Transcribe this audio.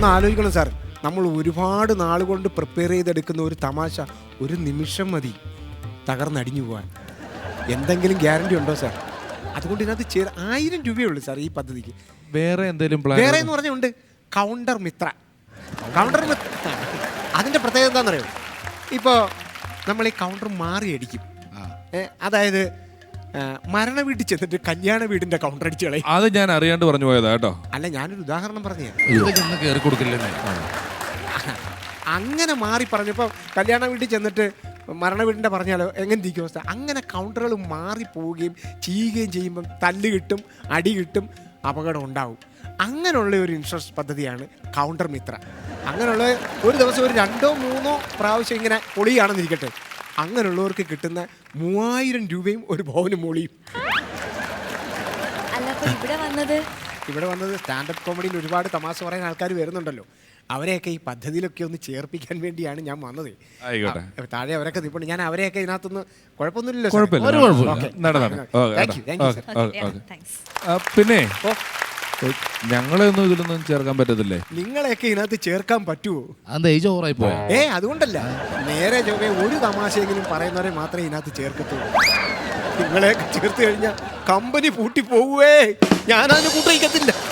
ഒന്ന് ആലോചിക്കണം സാർ, നമ്മൾ ഒരുപാട് നാൾ കൊണ്ട് പ്രിപ്പയർ ചെയ്തെടുക്കുന്ന ഒരു തമാശ ഒരു നിമിഷം മതി തകർന്നടിഞ്ഞു പോകാൻ. എന്തെങ്കിലും ഗ്യാരണ്ടി ഉണ്ടോ സാർ? അതുകൊണ്ട് ഇതിനകത്ത് 1000 രൂപയുള്ളൂ സാർ ഈ പദ്ധതിക്ക്. വേറെ എന്തെങ്കിലും വേറെ എന്ന് പറഞ്ഞുണ്ട് കൗണ്ടർ മിത്ര. കൗണ്ടർ മിത്ര അതിൻ്റെ പ്രത്യേകത എന്താണെന്നറിയോ? ഇപ്പോൾ നമ്മൾ ഈ കൗണ്ടർ മാറി അടിക്കും. അതായത് മരണ വീട്ടിൽ ചെന്നിട്ട് കല്യാണ വീടിന്റെ കൗണ്ടർ അടിച്ച് കളയും. അത് ഞാൻ അറിയാണ്ട് പറഞ്ഞു പോയതാ കേട്ടോ. അല്ല, ഞാനൊരു ഉദാഹരണം പറഞ്ഞു. കയറി കൊടുക്കില്ലേ? അങ്ങനെ മാറി പറഞ്ഞപ്പോൾ കല്യാണ വീട്ടിൽ ചെന്നിട്ട് മരണ വീടിൻ്റെ പറഞ്ഞാലോ എങ്ങനെ ഇരിക്കും അവസ്ഥ? അങ്ങനെ കൗണ്ടറുകൾ മാറിപ്പോവുകയും ചെയ്യുകയും ചെയ്യുമ്പം തല്ല് കിട്ടും, അടി കിട്ടും, അപകടം ഉണ്ടാവും. അങ്ങനെയുള്ള ഒരു ഇൻഷുറൻസ് പദ്ധതിയാണ് കൗണ്ടർ മിത്ര. അങ്ങനെയുള്ള ഒരു ദിവസം ഒരു 2-3 പ്രാവശ്യം ഇങ്ങനെ പൊളിയാണെന്നിരിക്കട്ടെ, അങ്ങനെയുള്ളവർക്ക് കിട്ടുന്ന 3000 രൂപയും ഒരു ഭവനും മോളിയും. ഇവിടെ വന്നത് സ്റ്റാൻഡപ്പ് കോമഡിയിൽ ഒരുപാട് തമാശ പറയാൻ ആൾക്കാർ വരുന്നുണ്ടല്ലോ. അവരെയൊക്കെ ഈ പദ്ധതിയിലൊക്കെ ഒന്ന് ചേർപ്പിക്കാൻ വേണ്ടിയാണ് ഞാൻ വന്നത്. താഴെ അവരൊക്കെ നിൽപ്പുണ്ട്. ഞാൻ അവരെയൊക്കെ ഇതിനകത്തൊന്ന് കുഴപ്പമൊന്നുമില്ലല്ലോ. പിന്നെ ഞങ്ങളെ ഒന്നും ഇതിലൊന്നും ചേർക്കാൻ പറ്റത്തില്ലേ? നിങ്ങളെയൊക്കെ ഇതിനകത്ത് ചേർക്കാൻ പറ്റുമോ? അതുകൊണ്ടല്ല, നേരെ ചൊവ്വേ ഒരു തമാശയെങ്കിലും പറയുന്നവരെ മാത്രമേ ഇതിനകത്ത് ചേർക്കത്തുള്ളൂ. നിങ്ങളെയൊക്കെ ചേർത്ത് കഴിഞ്ഞാൽ കമ്പനി പൂട്ടി പോവുകേ. ഞാനതിന് കൂട്ടിക്കത്തില്ല.